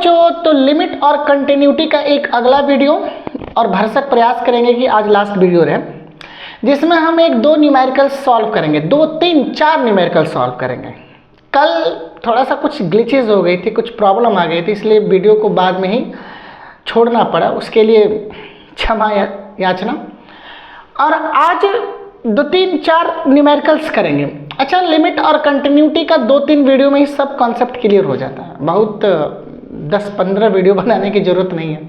बच्चों, तो लिमिट और कंटिन्यूटी का एक अगला वीडियो और भरसक प्रयास करेंगे कि आज लास्ट वीडियो रहे, जिसमें हम एक दो न्यूमेरिकल सॉल्व करेंगे, 2 3 4 न्यूमेरिकल सॉल्व करेंगे। कल थोड़ा सा कुछ ग्लिचेज हो गई थी, कुछ प्रॉब्लम आ गई थी, इसलिए वीडियो को बाद में ही छोड़ना पड़ा, उसके लिए क्षमा याचना। और आज 2 3 4 न्यूमेरिकल्स करेंगे। अच्छा, लिमिट और कंटिन्यूटी का 2 3 वीडियो में ही सब कॉन्सेप्ट क्लियर हो जाता है, बहुत 10-15 वीडियो बनाने की ज़रूरत नहीं है।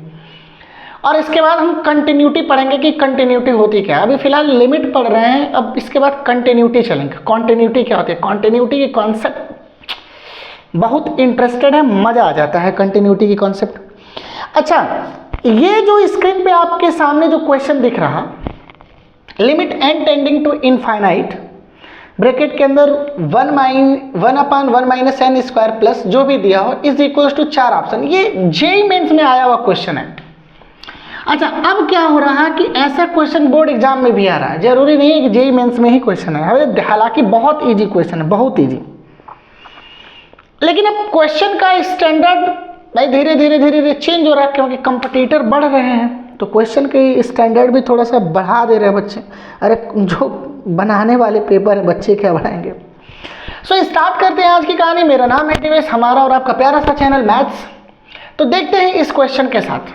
और इसके बाद हम कंटिन्यूटी पढ़ेंगे कि कंटिन्यूटी होती क्या है। अभी फिलहाल लिमिट पढ़ रहे हैं, अब इसके बाद कंटिन्यूटी चलेंगे। कंटिन्यूटी क्या होती है, कंटिन्यूटी की कॉन्सेप्ट बहुत इंटरेस्टेड है, मज़ा आ जाता है कंटिन्यूटी की कॉन्सेप्ट। अच्छा, ये जो स्क्रीन पे आपके सामने जो क्वेश्चन दिख रहा, limit n tending to infinite, bracket के अंदर 1/1 माइनस n स्क्वायर प्लस जो भी दिया हो इज इक्वल टू 4 ऑप्शन, ये जेईई मेंस में आया हुआ क्वेश्चन है। अच्छा, अब क्या हो रहा है कि ऐसा क्वेश्चन बोर्ड एग्जाम में भी आ रहा है, जरूरी नहीं है कि जेईई मेंस में ही क्वेश्चन है, हालांकि बहुत इजी क्वेश्चन है, बहुत इजी। लेकिन अब क्वेश्चन का स्टैंडर्ड भाई धीरे धीरे चेंज हो रहा है, क्योंकि कंपटीटर बढ़ रहे हैं, तो क्वेश्चन के स्टैंडर्ड भी थोड़ा सा बढ़ा दे रहे हैं बच्चे। अरे जो बनाने वाले पेपर है, बच्चे क्या बढ़ाएंगे। सो स्टार्ट करते हैं आज की कहानी। मेरा नाम है दिवेश, हमारा और आपका प्यारा सा चैनल मैथ्स। तो देखते हैं इस क्वेश्चन के साथ।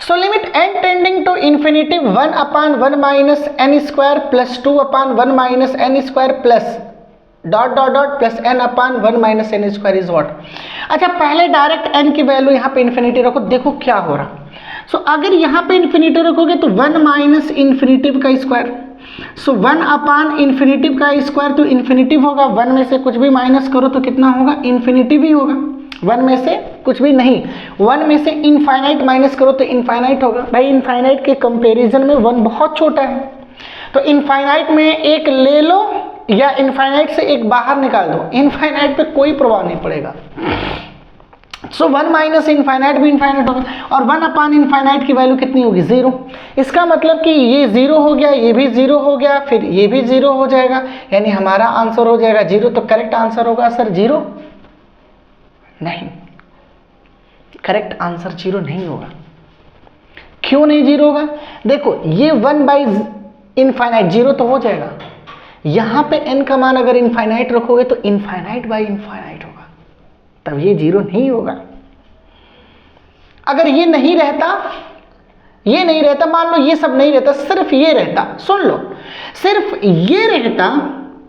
So limit n tending to infinity 1/1 minus n square plus 2/1 minus n square plus dot dot dot plus n/1 minus n square is what. अच्छा, पहले डायरेक्ट n की वैल्यू यहाँ पे इन्फिनिटी रखो, देखो क्या हो रहा। सो अगर यहाँ पे इन्फिनिटी रखोगे तो 1 माइनस इन्फिनिटिव का स्क्वायर, सो 1/इन्फिनिटिव का स्क्वायर तो इन्फिनिटिव होगा, 1 में से कुछ भी माइनस करो तो कितना होगा, इन्फिनिटिव ही होगा। 1 में से कुछ भी नहीं, 1 में से इनफाइनाइट माइनस करो तो इनफाइनाइट होगा। भाई इनफाइनाइट के कंपेरिजन में 1 बहुत छोटा है, तो इनफाइनाइट में एक ले लो या इनफाइनाइट से एक बाहर निकाल दो, इनफाइनाइट पे कोई प्रभाव नहीं पड़ेगा। सो 1 माइनस इनफाइनाइट भी इनफाइनाइट होगा, और 1/इनफाइनाइट की वैल्यू कितनी होगी, 0। इसका मतलब कि ये 0 हो गया, ये भी 0 हो गया, फिर ये भी 0 हो जाएगा, यानी हमारा आंसर हो जाएगा 0। तो करेक्ट आंसर होगा सर 0 नहीं, करेक्ट आंसर 0 नहीं होगा। क्यों नहीं 0 होगा, देखो ये 1/इनफाइनाइट 0 तो हो जाएगा, यहां पे n का मान अगर इनफाइनाइट रखोगे तो इनफाइनाइट बाई इनफाइनाइट होगा, तब ये 0 नहीं होगा। अगर ये नहीं रहता, ये नहीं रहता, मान लो ये सब नहीं रहता, सिर्फ ये रहता, सुन लो, सिर्फ ये रहता,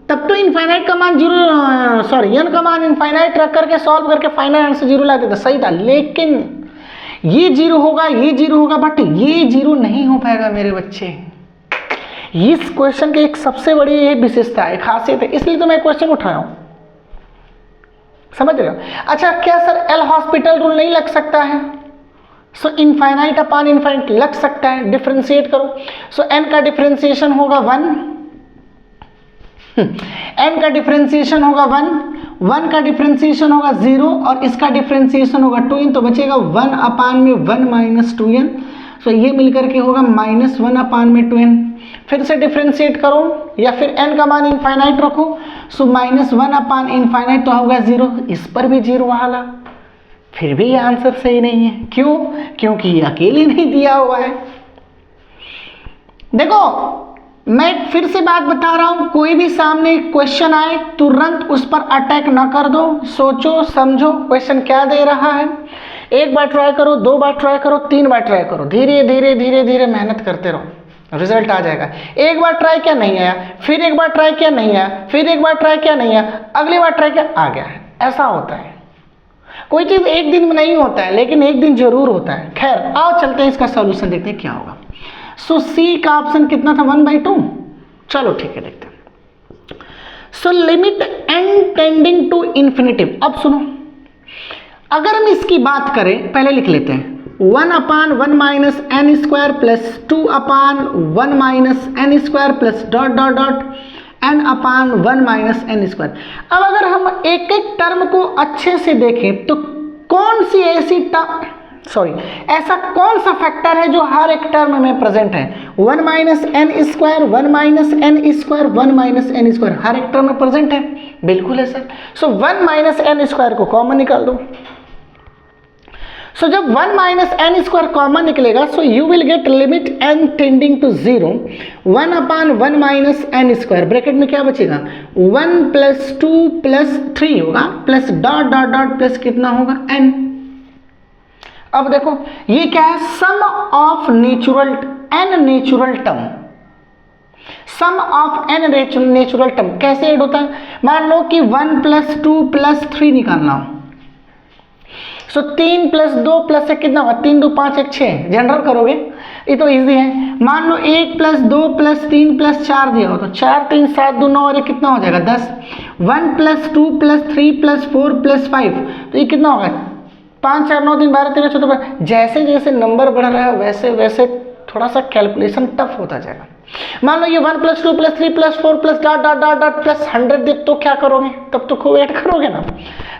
तब तो इनफाइनाइट का मान 0, सॉरी n का मान इनफाइनाइट रख करके सॉल्व करके फाइनल आंसर 0 ला देता, सही था। लेकिन ये 0 होगा, ये 0 होगा, बट ये 0 नहीं हो पाएगा मेरे बच्चे। इस क्वेश्चन की एक सबसे बड़ी ये विशेषता है, खासियत है, इसलिए तो मैं क्वेश्चन उठाया हूं, समझ रहे हो। अच्छा, क्या सर एल हॉस्पिटल रूल नहीं लग सकता है, सो इनफाइनाइट अपॉन इनफाइनाइट लग सकता है, डिफरेंशिएट करो। सो n का डिफरेंशिएशन होगा 1, n का डिफरेंशिएशन होगा 1 का डिफरेंशिएशन होगा 0, और इसका डिफरेंशिएशन होगा 2n, तो बचेगा 1/1 माइनस 2n। सो ये मिलकर के होगा -1/2n। फिर से डिफरेंशिएट करो, या फिर n का मान इनफाइनाइट रखो, सो -1/इनफाइनाइट तो होगा 0, इस पर भी 0 वाला, फिर भी ये आंसर सही नहीं है। क्यों, क्योंकि ये अकेले नहीं दिया हुआ है। देखो मैं फिर से बात बता रहा हूं, कोई भी सामने क्वेश्चन आए तुरंत उस पर अटैक ना कर दो, सोचो समझो क्वेश्चन क्या दे रहा है, एक बार ट्राई करो, 2 बार ट्राई करो, 3 बार ट्राई करो, धीरे धीरे मेहनत करते रहो, रिजल्ट आ जाएगा। एक बार ट्राई किया नहीं आया, फिर एक बार ट्राई किया नहीं आया, फिर एक बार ट्राई किया नहीं आया, अगली बार ट्राई किया आ गया है। ऐसा होता है, कोई चीज एक दिन में नहीं होता है, लेकिन एक दिन जरूर होता है। खैर आओ चलते हैं इसका सॉल्यूशन देखते हैं क्या होगा। सो सी का ऑप्शन कितना था, 1/2। चलो ठीक है, देखते हैं। So limit n tending to infinitive. अब सुनो, अगर हम इसकी बात करें, पहले लिख लेते हैं, 1/1 minus n square plus 2/1 minus n square plus dot dot dot n/1 minus n square. अब अगर हम एक एक टर्म को अच्छे से देखें तो कौन सी ऐसी ऐसा कौन सा फैक्टर है जो हर एक टर्म में प्रेजेंट है, 1 minus n square, 1 minus n square, 1 minus n square हर एक टर्म में प्रेजेंट है, बिल्कुल है sir. So 1 minus n square को कॉमन निकाल दो, सो जब 1 माइनस एन स्क्वायर कॉमन निकलेगा, so you will get limit n tending to 0 1 upon 1 minus N square, bracket में क्या बचेगा 1 प्लस 2 प्लस 3 होगा plus dot dot dot plus कितना होगा n। अब देखो ये क्या है, sum of natural n natural term, sum of n natural term कैसे ऐड होता है, मान लो कि 1 प्लस 2 प्लस 3 निकालना हो, सो 3 प्लस 2 प्लस 1 कितना होगा 3 2 5 1 6, जनरल करोगे ये तो इजी है। मान लो 1 प्लस 2 प्लस 3 प्लस 4 दिया हो तो 4 3 7 2 9 और ये कितना हो जाएगा 10। 1 प्लस 2 प्लस 3 प्लस 4 प्लस 5 तो ये कितना होगा 5 4 9 3 12 13 14। जैसे जैसे नंबर बढ़ रहा है वैसे वैसे थोड़ा सा कैलकुलेशन टफ होता जाएगा। मान लो ये 1 plus 2 plus 3 plus 4 plus dot dot dot dot plus 100 दे तो क्या करोगे, तब तो खूब ऐड करोगे ना।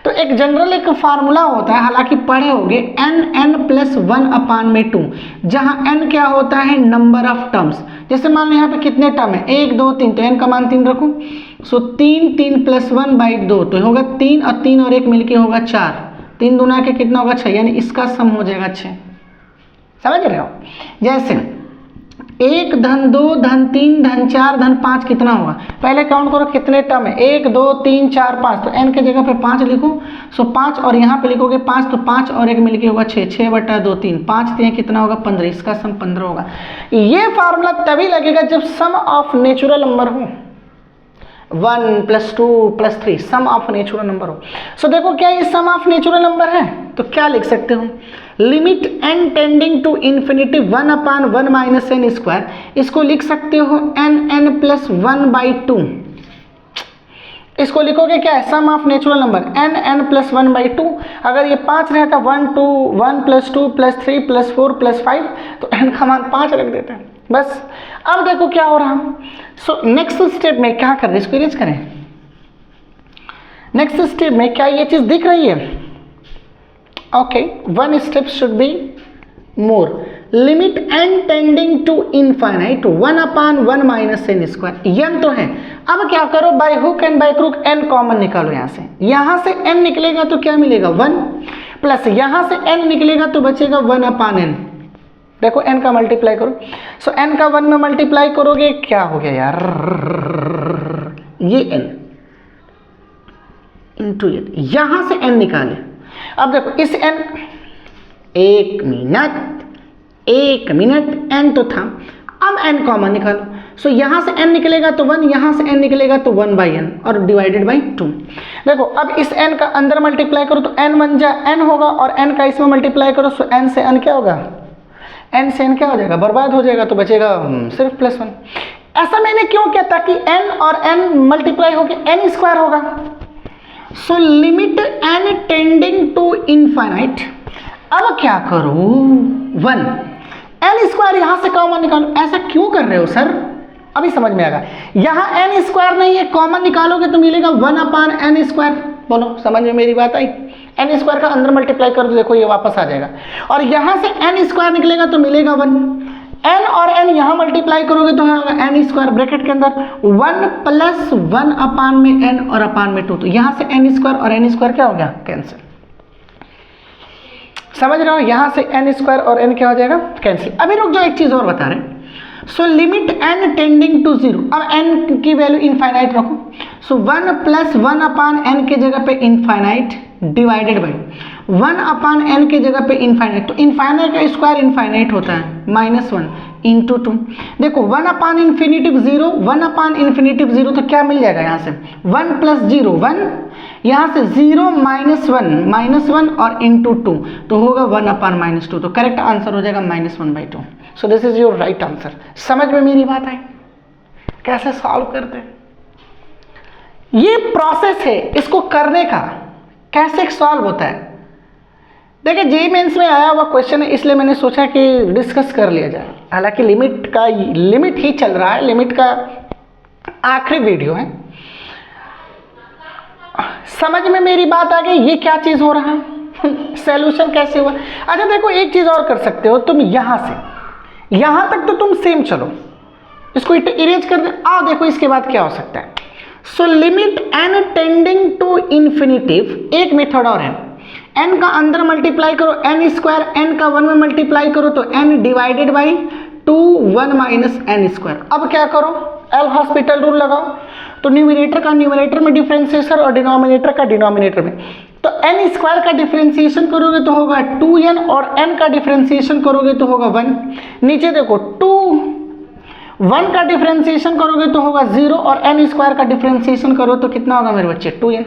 तो एक जनरल एक फार्मूला होता है, हालांकि पढ़े होंगे n प्लस 1 अपान में 2, जहां n क्या होता है नंबर ऑफ टर्म्स। जैसे मान लो यहाँ पे कितने टर्म है 1 2 3, तो n का मान 3 रखूं, सो 3 प्लस 1 बाई 2 तो होगा 3 और 3 और 1 मिलके होगा 4, 3 दूना के कितना होगा 6, यानी इसका सम हो जाएगा 6। समझ रहे हो, जैसे 1 धन 2 धन 3 धन 4 धन 5 कितना होगा, पहले काउंट करो कितने टर्म है 1 2 3 4 5, तो n के जगह पे 5 लिखो, सो 5 और यहाँ पे लिखोगे 5 तो 5 और 1 मिलके होगा 6, 6 बटा 2 3, 5 3 कितना होगा 15, इसका सम 15 होगा। ये फार्मूला तभी लगेगा जब सम ऑफ नेचुरल नंबर हो, 1 plus 2 plus 3 sum of natural number हो। सो देखो क्या ये सम ऑफ नेचुरल नंबर है, तो क्या लिख सकते हो limit n tending to infinity 1 upon 1 minus N square, इसको लिख सकते हो n प्लस 1 बाई 2, इसको लिखोगे क्या है sum of natural number n plus 1 by 2। अगर ये 5 रहता 1 प्लस 2 प्लस 3 प्लस 4 प्लस 5, तो n का मान 5 रख देते हैं बस। अब देखो क्या हो रहा, सो नेक्स्ट स्टेप में क्या कर रहे हैं, इसको इरेज करें। नेक्स्ट स्टेप में क्या ये चीज दिख रही है, okay, one step should be more, limit n tending to infinite 1 upon 1 minus N square, n तो है। अब क्या करो by hook and by crook n common निकालो, यहां से n निकलेगा तो क्या मिलेगा 1, प्लस यहां से n निकलेगा तो बचेगा 1 अपान n। देखो n का मल्टीप्लाई करो, सो n का 1 में मल्टीप्लाई करोगे क्या हो गया यार, ये n इंटू n, यहां से n निकाले। अब देखो इस n, एक मिनट n तो था, अब n कॉमन निकालो, सो यहां से n निकलेगा तो 1, यहां से n निकलेगा तो 1 बाई n और डिवाइडेड बाई 2। देखो अब इस n का अंदर मल्टीप्लाई करो तो n बन जा n होगा, और n का इसमें मल्टीप्लाई करो, सो n से n क्या होगा, n से n क्या हो जाएगा बर्बाद हो जाएगा, तो बचेगा सिर्फ प्लस 1। ऐसा मैंने क्यों किया, ताकि n और n मल्टीप्लाई होकर n स्क्वायर होगा। So limit n tending to infinite, अब क्या करो 1, n स्क्वायर यहां से कॉमन निकालो। ऐसा क्यों कर रहे हो सर, अभी समझ में आएगा। यहां n स्क्वायर नहीं है, कॉमन निकालोगे तो मिलेगा 1 अपान n स्क्वायर। बोलो समझ में मेरी बात आई, n स्क्वायर का अंदर मल्टीप्लाई कर दो, देखो ये वापस आ जाएगा, और यहां से n स्क्वायर निकलेगा तो मिलेगा 1, n और n यहां मल्टीप्लाई करोगे तो होगा n स्क्वायर, ब्रैकेट के अंदर 1 प्लस 1 अपान में n और अपान में 2, तो यहां से n स्क्वायर और n स्क्वायर क्या हो गया कैंसिल। समझ रहे हो, यहां से n स्क्वायर और n क्या हो जाएगा कैंसिल। अभी रुक जाओ, एक चीज और बता रहे हैं। So limit n tending to 0, अब n की वैल्यू इनफाइनाइट रखो, सो 1 प्लस 1 अपान n के जगह पे infinite divided by 1 upon n के जगह पे इनफाइनाइट, तो इनफाइनाइट का स्क्वायर इनफाइनाइट होता है -1 इंटू 2। देखो 1 अपान इन्फिनिटिव 0, 1 अपान इन्फिनिटिव 0, तो क्या मिल जाएगा यहाँ से 1 प्लस 0 1, यहाँ से 0 -1 और इंटू 2, तो होगा 1 अपान -2, तो करेक्ट आंसर हो जाएगा -1/2। So this is your right answer. समझ में मेरी बात आई, कैसे सॉल्व करते हैं, ये प्रोसेस है इसको करने का, कैसे सॉल्व होता है। देखिए जेईई मेंस में आया हुआ क्वेश्चन है, इसलिए मैंने सोचा कि डिस्कस कर लिया जाए। हालांकि लिमिट ही चल रहा है, लिमिट का आखिरी वीडियो है। समझ में मेरी बात आ गई, ये क्या चीज हो रहा है, सॉल्यूशन कैसे हुआ। अच्छा देखो एक चीज और कर सकते हो तुम, यहां से यहां तक तो तुम सेम चलो, इसको इरेज कर दे। आओ देखो इसके बाद क्या हो सकता है। So limit n tending to infinitive, एक मेथड और है, n का अंदर मल्टीप्लाई करो n स्क्वायर, n का 1 में मल्टीप्लाई करो तो n divided by 2 1 minus n square. अब क्या करो, एल हॉस्पिटल रूल लगाओ, तो न्यूमरेटर का न्यूमरेटर में डिफरेंशिएशन और डिनोमिनेटर का डिनोमिनेटर में। तो n स्क्वायर का डिफरेंशिएशन करोगे तो होगा 2n और n का डिफरेंशिएशन करोगे तो होगा 1। नीचे देखो 1 का डिफरेंशिएशन करोगे तो होगा 0 और n स्क्वायर का डिफरेंशिएशन करो तो कितना होगा मेरे बच्चे, 2n।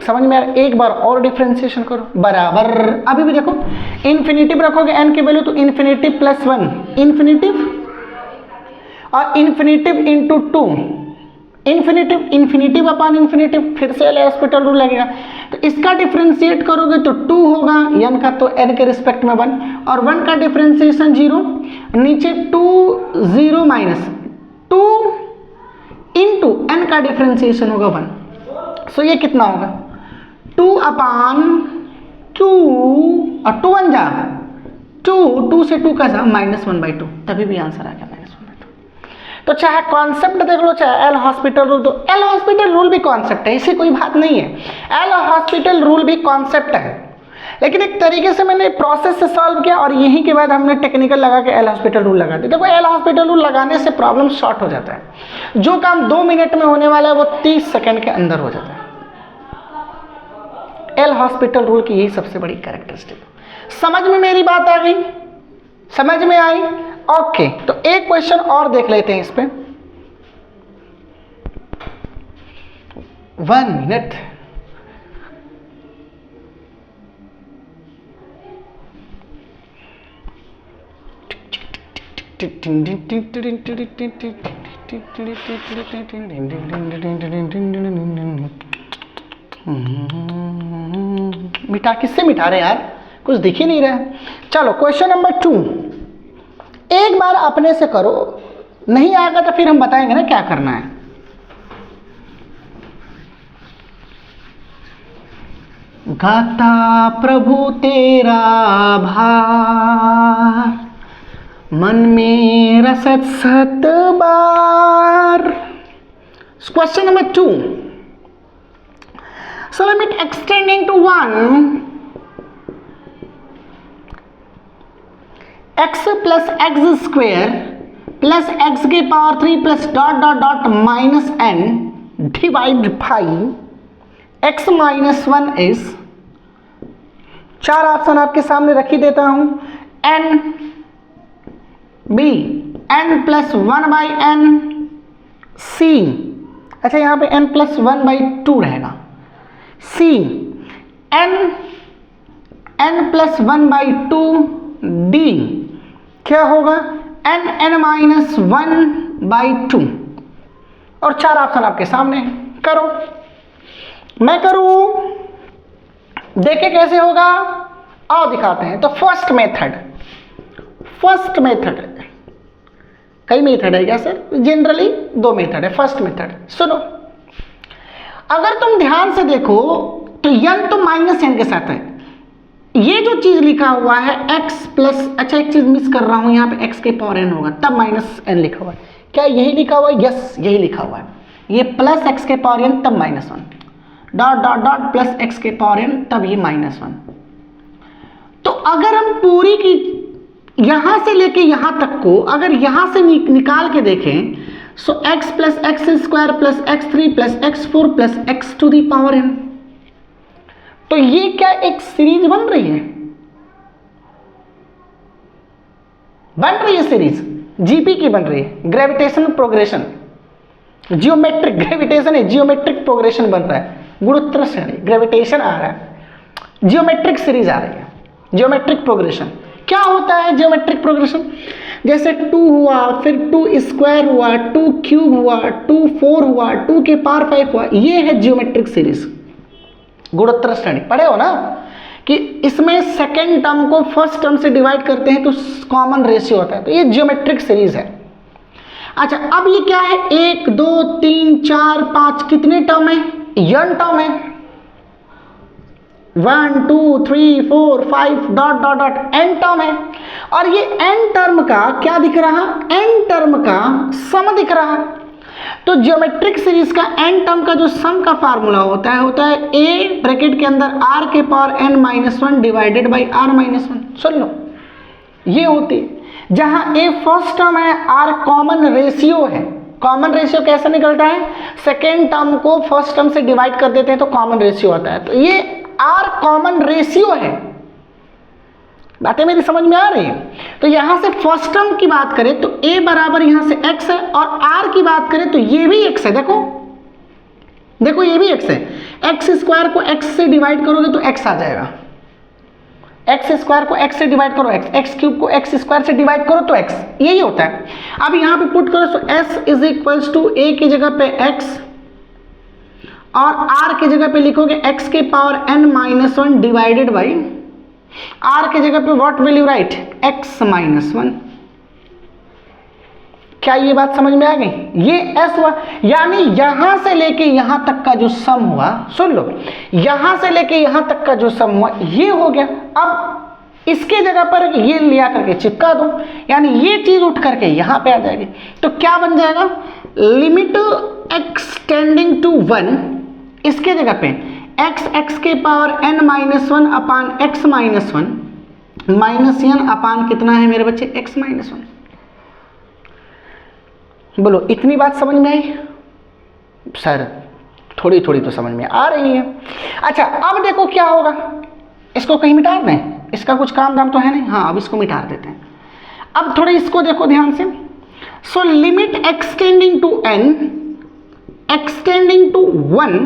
समझ में आ रहा है? एक बार और डिफरेंशिएशन करो, बराबर। अभी भी देखो इन्फिनेटिव रखोगे n की वैल्यू तो इन्फिनेटिव प्लस 1, इन्फिनेटिव और infinitive into 2, infinitive infinitive upon infinitive, फिर से एल हॉस्पिटल रूल लगेगा। तो इसका डिफरेंशिएट करोगे तो 2 होगा, n का तो n के रिस्पेक्ट में 1 और 1 का डिफरेंशिएशन 0, नीचे 2 0 माइनस 2 इंटू n का डिफरेंशिएशन होगा 1। सो ये कितना होगा 2 अपॉन 2 और 2 1 जा 2 से 2 का जा -1/2, तभी भी आंसर आ गया -1/2। तो चाहे कॉन्सेप्ट देख लो चाहे एल हॉस्पिटल रूल, तो एल हॉस्पिटल रूल भी कॉन्सेप्ट है, इससे कोई बात नहीं है, एल हॉस्पिटल रूल भी कॉन्सेप्ट है, लेकिन एक तरीके से मैंने प्रोसेस से सॉल्व किया और यहीं के बाद हमने टेक्निकल लगा के एल हॉस्पिटल रूल लगा दिया। देखो एल हॉस्पिटल रूल लगाने से प्रॉब्लम शॉर्ट हो जाता है, जो काम 2 मिनट में होने वाला है वो 30 सेकंड के अंदर हो जाता है। एल हॉस्पिटल रूल की यही सबसे बड़ी कैरेक्टरिस्टिक। समझ में मेरी बात आ गई, समझ में आई? ओके, तो एक क्वेश्चन और देख लेते हैं इस पे, 1 मिनट। मिटा किससे मिटा रहे यार, कुछ दिख ही नहीं रहा है। चलो क्वेश्चन नंबर 2 एक बार अपने से करो, नहीं आएगा तो फिर हम बताएंगे ना क्या करना है। गाता प्रभु तेरा भार, मन में रसत सत बार। Question number 2, so limit extending to 1 x plus x square plus x की power 3 plus dot dot dot minus n divide by x minus 1 is, 4 option आपके सामने रख ही देता हूं, n b n plus 1 by n c, अच्छा यहां पे n plus 1 by 2 रहेगा, c n plus 1 by 2 d क्या होगा n माइनस 1 बाई 2, और 4 ऑप्शन आपके सामने। करो, मैं करूं, देखे कैसे होगा, आओ दिखाते हैं। तो फर्स्ट मेथड, कई मेथड है क्या सर? जनरली 2 मेथड है। फर्स्ट मेथड सुनो, अगर तुम ध्यान से देखो तो n तो माइनस n के साथ है, ये जो चीज लिखा हुआ है x प्लस, अच्छा एक चीज मिस कर रहा हूं, यहाँ पे x के पावर n होगा तब माइनस n लिखा हुआ है, क्या यही लिखा हुआ है? यस यही लिखा हुआ है, ये प्लस x के पावर n तब minus 1 dot dot dot plus x के पावर n तब ये माइनस 1। तो अगर हम पूरी की यहां से लेके यहां तक को अगर यहां से निकाल के देखें, so x plus x square plus x3 plus x4 plus x to the power n, तो ये क्या एक सीरीज बन रही है सीरीज, जीपी की बन रही है, ग्रेविटेशनल प्रोग्रेशन, जियोमेट्रिक ग्रेविटेशन है, जियोमेट्रिक प्रोग्रेशन बन रहा है, गुरुत्व श्रेणी ग्रेविटेशन आ रहा है, जियोमेट्रिक सीरीज आ रही है, जियोमेट्रिक प्रोग्रेशन। क्या होता है जियोमेट्रिक प्रोग्रेशन? जैसे 2 हुआ, फिर 2 स्क्वायर हुआ, 2 क्यूब हुआ, 2 4 हुआ, 2 के पावर 5 हुआ, ये है जियोमेट्रिक सीरीज, गुणोत्तर श्रेणी। पढ़े हो ना कि इसमें सेकेंड टर्म को फर्स्ट टर्म से डिवाइड करते हैं तो कॉमन रेशियो होता है, तो ये जियोमेट्रिक सीरीज है। अच्छा अब ये क्या है, 1 2 3 4 5 कितने टर्म है? n टर्म है, 1 2 3 4 5 dot dot dot n term है, और ये n टर्म का क्या दिख रहा? n टर्म का सम दिख रहा। तो ज्योमेट्रिक सीरीज का n टर्म का जो सम का फार्मूला होता है a ब्रैकेट के अंदर r के power n-1 divided by r-1। सुन लो, ये होती है जहां a फर्स्ट टर्म है, r कॉमन रेशियो है। कॉमन रेशियो कैसे निकलता है? सेकेंड टर्म को फर्स्ट टर्म से डिवाइड कर देते हैं तो कॉमन रेशियो आता है। तो ये r कॉमन रेशियो है। बातें मेरी समझ में आ रही है? तो यहां से फर्स्ट टर्म की बात करें तो a बराबर यहां से x है, और r की बात करें तो ये भी x है। देखो देखो ये भी x है। x स्क्वायर को x से डिवाइड करोगे तो x आ जाएगा, x स्क्वायर को x से डिवाइड करो x, x क्यूब को x स्क्वायर से डिवाइड करो तो x, यही होता है। अब यहाँ पे पुट करो तो s is equals to a की जगह पे x और r की जगह पे लिखोगे x के power n-1 divided by r की जगह पे what will you right? x-1। क्या ये बात समझ में आ गई? ये s हुआ, यानी यहां से लेके यहां तक का जो सम हुआ, सुन लो, यहां से लेके यहां तक का जो सम हुआ ये हो गया। अब इसके जगह पर ये लिया करके चिपका दो, यानी ये चीज उठ करके यहां पे आ जाएगी। तो क्या बन जाएगा? लिमिट एक्सटेंडिंग टू 1, इसके जगह पे x के पावर n-1 अपान x-1 माइनस n अपान कितना है मेरे बच्चे? x-1। बोलो इतनी बात समझ में आई? सर थोड़ी थोड़ी तो समझ में आ रही है। अच्छा अब देखो क्या होगा, इसको कहीं मिटा दें, इसका कुछ काम दाम तो है नहीं। हाँ अब इसको मिटा देते हैं। अब थोड़ा इसको देखो ध्यान से। So limit extending to n extending to 1।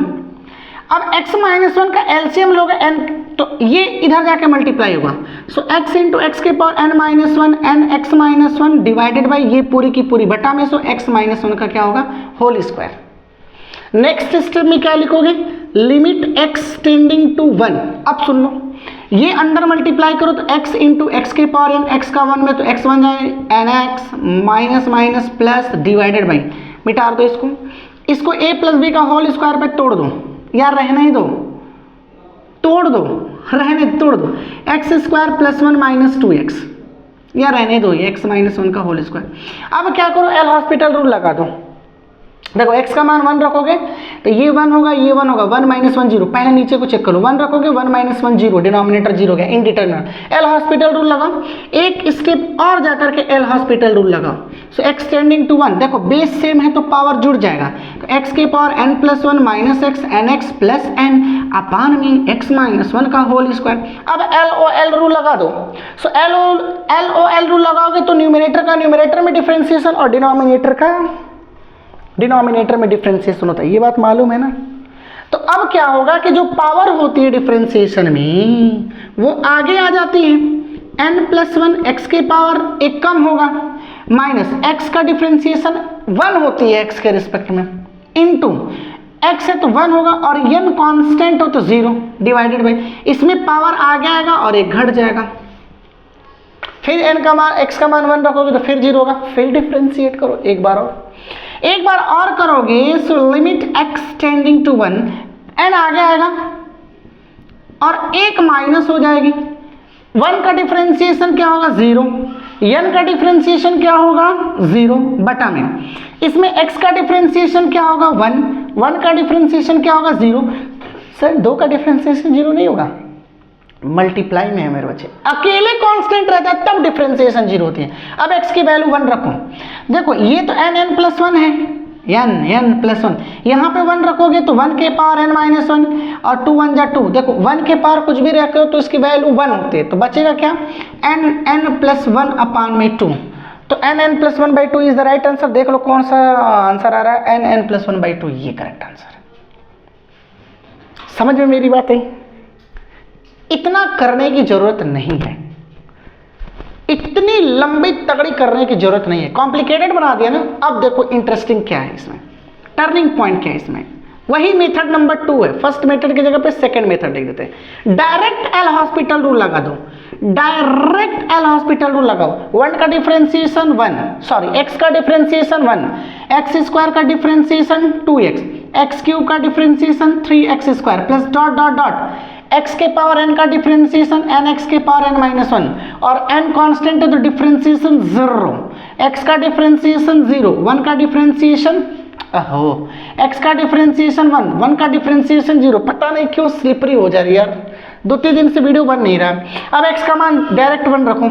अब x-1 का एलसीएम लोगे n, तो ये इधर जाके मल्टीप्लाई होगा। सो x इंटू एक्स के power n-1 n x-1 divided by ये पूरी की पूरी बटा में, सो x-1 का क्या होगा? Whole square. नेक्स्ट स्टेप में क्या लिखोगे? Limit extending to 1। अब सुन लो, ये अंदर मल्टीप्लाई करो तो x इंटू एक्स के पावर n, x का 1 में तो x बन जाए nx minus minus plus divided by, मिटा दो इसको a प्लस बी का होल स्क्वायर पे तोड़ दो, यार रहने ही दो, तोड़ दो, रहने तोड़ दो, x square plus 1 minus 2x, या रहने दो ये x-1 का होल स्क्वायर। अब क्या करो? एल हॉस्पिटल रूल लगा दो। देखो x का मान 1 रखोगे तो ये 1 होगा, ये 1 होगा, 1 माइनस 1 0। पहले नीचे को चेक करो, 1 रखोगे 1 माइनस 1 0, डिनोमिनेटर 0 गया, इनडिटरमिनेट। एल हॉस्पिटल रूल लगाओ, एक स्टेप और जाकर के एल हॉस्पिटल रूल लगाओ। सो एक्सटेंडिंग टू 1, देखो बेस सेम है तो पावर जुड़ जाएगा, तो x के power n+1 minus x nx plus n अपान में x-1 का होल स्क्वायर। अब LOL रूल लगा दो। सो LOL रूल लगाओगे तो न्यूमरेटर का न्यूमरेटर में डिफरेंशिएशन और डिनोमिनेटर का डिनोमिनेटर में डिफरेंशिएशन होता है, ये बात मालूम है ना? तो अब क्या होगा कि जो पावर होती है डिफरेंशिएशन में वो आगे आ जाती है, n+1 x के पावर एक कम होगा माइनस x का डिफरेंशिएशन 1 होती है x के रिस्पेक्ट में, इनटू x है तो 1 होगा और n कांस्टेंट हो तो 0 डिवाइडेड बाई, इसमें पावर आगे आएगा और एक घट जाएगा। फिर n का मान x का मान 1 रखोगे तो फिर 0 होगा, फिर डिफरेंशिएट करो एक बार और करोगे। So limit extending to 1, n आगे आएगा और एक माइनस हो जाएगी, 1 का डिफरेंशिएशन क्या होगा? 0, n का डिफरेंशिएशन क्या होगा? 0 बटा में, इसमें x का डिफरेंशिएशन क्या होगा? 1 का डिफरेंशिएशन क्या होगा? 0। सर 2 का डिफरेंशिएशन 0 नहीं होगा, मल्टीप्लाई में है मेरे बच्चे, अकेले कांस्टेंट रहता है तब डिफरेंशिएशन 0 होती है। अब x की वैल्यू 1 रखो, देखो ये तो n+1 है, n+1, यहाँ पे 1 रखोगे तो 1 के पावर n-1 और 2 1 जा 2, देखो 1 के पावर कुछ भी रखे हो तो इसकी वैल्यू 1 होती है, तो बचेगा क्या? n+1 अपान में 2, तो n+1/2 is the right answer. देख लो कौन सा आंसर आ रहा है, n+1/2, ये करेक्ट आंसर है। समझ में मेरी बात है? इतना करने की जरूरत नहीं है, इतनी लंबी तगड़ी करने की जरूरत नहीं है, कॉम्प्लिकेटेड बना दिया ना। अब देखो इंटरेस्टिंग क्या है इसमें, टर्निंग पॉइंट क्या है इसमें, वही मेथड नंबर 2 है। फर्स्ट मेथड की जगह पे सेकंड मेथड लिख देते हैं। डायरेक्ट एल हॉस्पिटल रूल लगा दो, डायरेक्ट एल हॉस्पिटल रूल लगाओ। 1 का डिफरेंशिएशन 1, सॉरी x का डिफरेंशिएशन 1, x स्क्वायर का डिफरेंशिएशन 2x, x क्यूब का differentiation 3x square plus dot dot dot x के पावर n का डिफरेंशिएशन nx के पावर n-1 और n कांस्टेंट है तो डिफरेंशिएशन 0, x का डिफरेंशिएशन 0, 1 का डिफरेंशिएशन अहो x का डिफरेंशिएशन 1, 1 का डिफरेंशिएशन 0, पता नहीं क्यों स्लिपरी हो जा रही है यार, 2-3 दिन से वीडियो बन नहीं रहा है। अब x का मान डायरेक्ट 1 रखो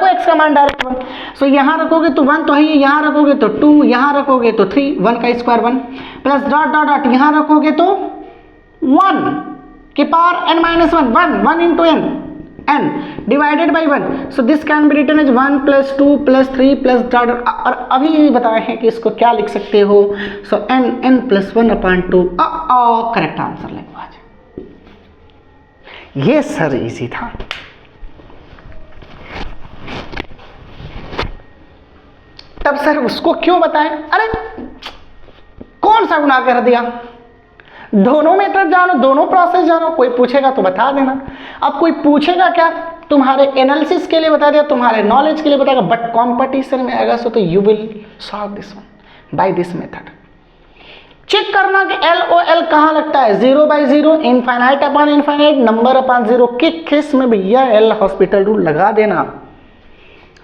x का मान डायरेक्ट 1, सो यहाँ रखोगे तो 1 तो है ही, यहाँ रखोगे तो 2, यहाँ रखोगे तो 3, 1 का square 1 plus dot dot dot यहाँ रखोगे तो 1 की power n minus 1 into n divided by 1, so this can be written as 1 plus 2 plus 3 plus dot. और अभी ये बताए हैं कि इसको क्या लिख सकते हो, सो n प्लस 1/2 करेक्ट आंसर लिखो आज। ये सर इजी था। तब सर उसको क्यों बताएं, अरे कौन सा गुनाह कर दिया, दोनों मेथड जानो, दोनों प्रोसेस जानो, कोई पूछेगा तो बता देना। अब कोई पूछेगा क्या, तुम्हारे एनालिसिस के लिए बता दिया, तुम्हारे नॉलेज के लिए बताएगा, बट कंपटीशन में आएगा सो तो you will solve this one by this method. Check करना कि LOL कहाँ लगता है, 0/0, infinite upon infinite, number upon 0, किस में भैया एल हॉस्पिटल रूल लगा देना,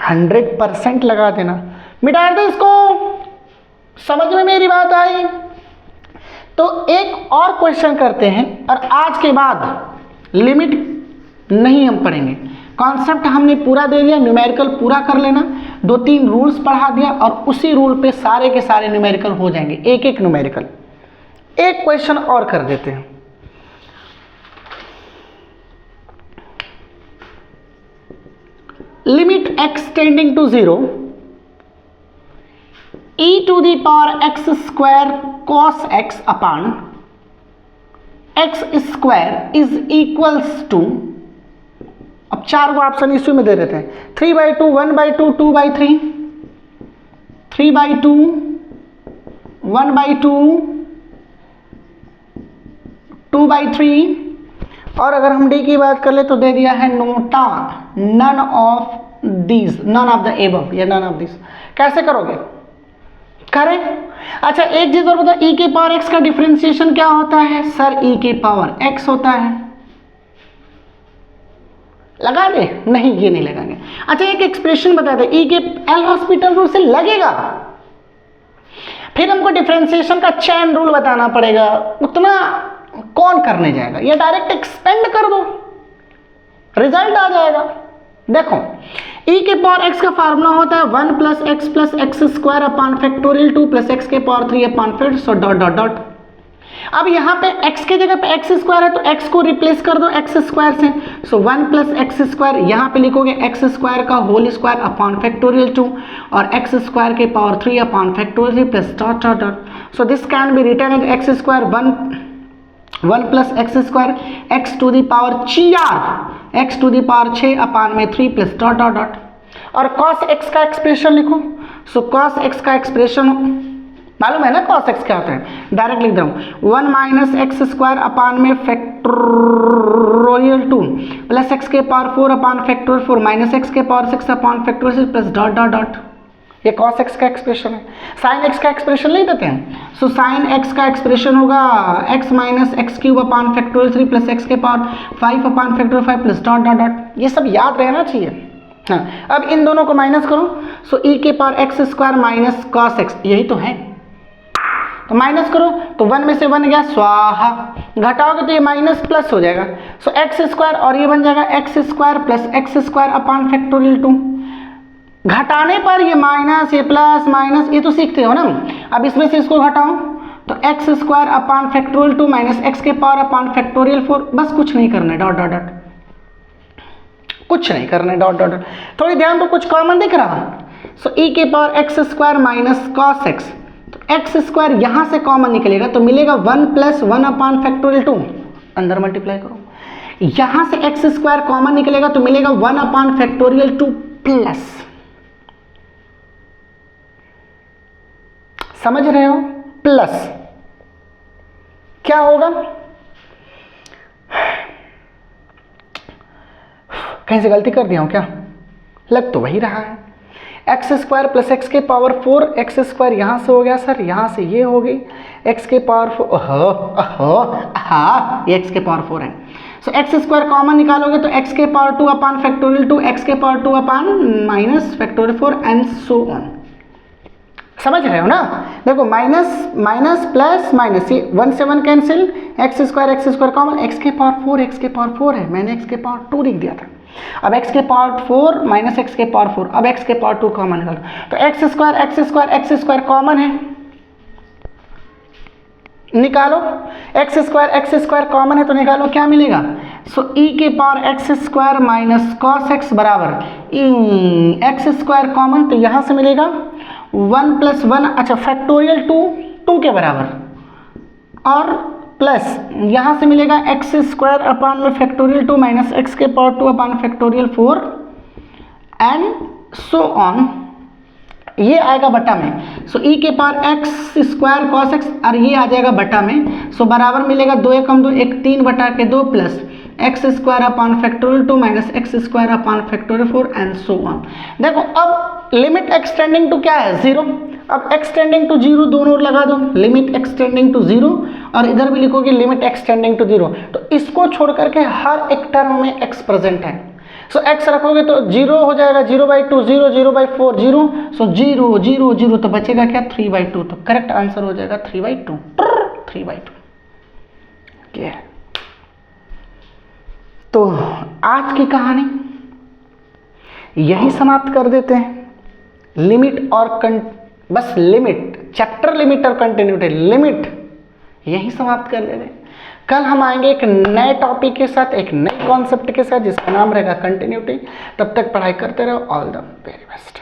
100% लगा देना। मिटा दो इसको, समझ में मेरी बात आई। तो एक और क्वेश्चन करते हैं और आज के बाद लिमिट नहीं हम पढ़ेंगे, कॉन्सेप्ट हमने पूरा दे दिया, न्यूमेरिकल पूरा कर लेना, 2-3 रूल्स पढ़ा दिया और उसी रूल पे सारे के सारे न्यूमेरिकल हो जाएंगे, एक न्यूमेरिकल। एक क्वेश्चन और कर देते हैं, limit x tending to 0 e to the power x square cos x upon x square is equals to, अब 4 को ऑप्शन इसी में दे देते हैं, 3/2, 1/2, 2/3, 3/2, 1/2, 2/3, और अगर हम d की बात कर ले तो दे दिया है NOTA none of these, none of the above या नन ऑफ दिस। कैसे करोगे, करें। अच्छा एक चीज और बताओ, e के पावर x का डिफरेंशिएशन क्या होता है, सर e के पावर x होता है, लगा दे, नहीं ये नहीं लगाएंगे। अच्छा एक एक्सप्रेशन बता दे, e के एल हॉस्पिटल रूल से लगेगा, फिर हमको डिफरेंशिएशन का चैन रूल बताना पड़ेगा, उतना कौन करने जाएगा, ये डायरेक्ट एक्सपेंड कर दो, रिजल्ट आ जाएगा। देखो e के पावर x का फार्मूला होता है 1 plus x square upon factorial 2 plus x के power 3 upon fact, so dot dot dot. अब यहाँ पे x के जगह पे x स्क्वायर है तो x को रिप्लेस कर दो x स्क्वायर से, सो 1 प्लस x स्क्वायर, यहाँ पे लिखोगे x स्क्वायर का होल स्क्वायर अपॉन फैक्टोरियल 2 और x स्क्वायर के power 3 upon factorial 3 plus dot dot dot, so this can be written as x square 1 plus x square x to the power 4 x to the power 6 upon में 3 plus dot dot dot, और cos x का expression लिखो, सो cos x का expression मालूम है ना cos x क्या होता है, डायरेक्ट लिख दूँ 1 माइनस एक्स स्क्वायर अपॉन में फैक्टोरियल 2 प्लस x के power 4 upon factorial 4 minus x के power 6 upon factorial 6 plus dot dot dot, ये cos x का एक्सप्रेशन है। sin x का एक्सप्रेशन नहीं देते हैं, सो sin x का एक्सप्रेशन होगा x minus x cube upon factorial 3 plus x के power 5 upon factorial 5 plus dot dot dot, ये सब याद रहना चाहिए। हाँ अब इन दोनों को माइनस करो, सो e के power x square minus cos x, यही तो है, तो माइनस करो तो 1 में से 1 गया स्वाहा, घटाओगे तो ये माइनस प्लस हो जाएगा, सो x स्क्वायर और ये बन जाएगा x square plus x square upon factorial 2, घटाने पर ये माइनस ये प्लस माइनस, ये तो सीखते हो ना। अब इसमें से इसको घटाओ तो x square upon factorial 2 minus x के पावर अपॉन फैक्टोरियल 4, बस कुछ नहीं करना है, डॉट डॉट डॉट, कुछ नहीं करना है, डॉट डॉट डॉट। थोड़ी ध्यान तो कुछ कॉमन दिख रहा, सो e के power x square minus cos x, तो x स्क्वायर यहाँ से कॉमन निकलेगा तो मिलेगा 1 प्लस 1 अपॉन फैक्टोरियल 2, अंदर मल्टीप्लाई करो, यहाँ से x स्क्वायर कॉमन निकलेगा तो मिलेगा 1 अपॉन फैक्टोरियल 2 प्लस, समझ रहे हो, प्लस क्या होगा, कहीं से गलती कर दिया हूं क्या, लग तो वही रहा है, एक्स स्क्वायर प्लस एक्स के पावर 4, एक्स स्क्वायर यहाँ से हो गया सर, यहाँ से ये हो गई एक्स के पावर 4, हाँ ये एक्स के पावर 4 है, सो एक्स स्क्वायर कॉमन निकालोगे तो एक्स के पावर 2 अपॉन फैक्टोरियल 2, एक्स के power 2 upon minus factorial 4 and so on, समझ रहे हो ना? देखो माइनस माइनस प्लस माइनस, ये 1 से 1 cancel, x square common, x के पावर 4 है, मैंने एक्स के पावर 2 लिख दिया था। अब एक्स के पावर 4 माइनस एक्स के पावर 4, अब एक्स के पावर 2 कॉमन निकालो, तो एक्स स्क्वायर कॉमन है, निकालो एक्स स्क्वायर कॉमन है तो निकालो, क्या मिलेगा? सो ई के power x square minus cos x बराबर एक्स स्क्वायर कॉमन, तो यहां से मिलेगा 1 + 1, अच्छा फैक्टोरियल 2 के बराबर, और प्लस यहां से मिलेगा एक्स स्क्वायर अपान में फैक्टोरियल 2 माइनस एक्स के power 2 upon factorial 4 and so on, ये आएगा बटा में। सो ई के power x square cos x, और ये आ जाएगा बटा में, सो बराबर मिलेगा 2 एकम 2, 1 3 बटा के 2 plus x square upon factorial 2 minus x square upon factorial 4 and so on. देखो अब लिमिट एक्सटेंडिंग टू क्या है? 0। अब एक्सटेंडिंग टू 0 दोनों ओर लगा दो, लिमिट एक्सटेंडिंग टू 0, और इधर भी लिखोगे लिमिट एक्सटेंडिंग टू 0, तो इसको छोड़ करके हर एक टर्म में x प्रेजेंट है। सो x रखोगे तो 0 हो जाएगा, 0/2 0, 0/4 0, सो 0 0 0, तो बचेगा क्या? 3/2, तो करेक्ट आंसर हो जाएगा 3/2, 3/2। क्या तो आज की कहानी यही समाप्त कर देते हैं। लिमिट और बस लिमिट, चैप्टर लिमिट और कंटिन्यूटी, लिमिट यही समाप्त कर देते हैं। कल हम आएंगे एक नए टॉपिक के साथ, एक नए कॉन्सेप्ट के साथ, जिसका नाम रहेगा कंटिन्यूटी। तब तक पढ़ाई करते रहो। All the very best.